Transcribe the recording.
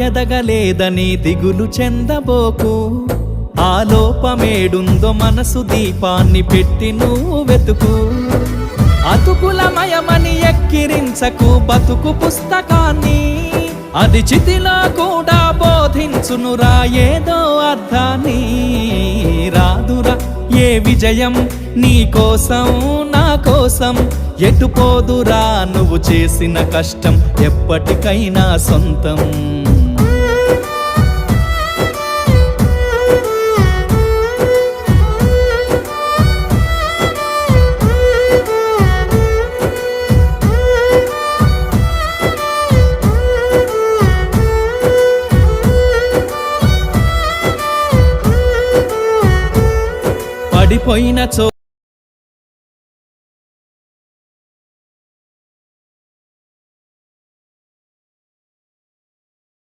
ఎదగలేదని దిగులు చెందబోకు. ఆ లోపమేడుందో మనసు దీపాన్ని పెట్టి నువ్వు వెతుకు. అతుకులమయమని ఎక్కిరించకు బతుకు పుస్తకాన్ని, అది చితిలో కూడా బోధించునురా ఏదో అర్థాన్ని. రాదురా ఏ విజయం నీ కోసం నా కోసం, ఎటుపోదురా నువ్వు చేసిన కష్టం ఎప్పటికైనా సొంతం. పడిపోయిన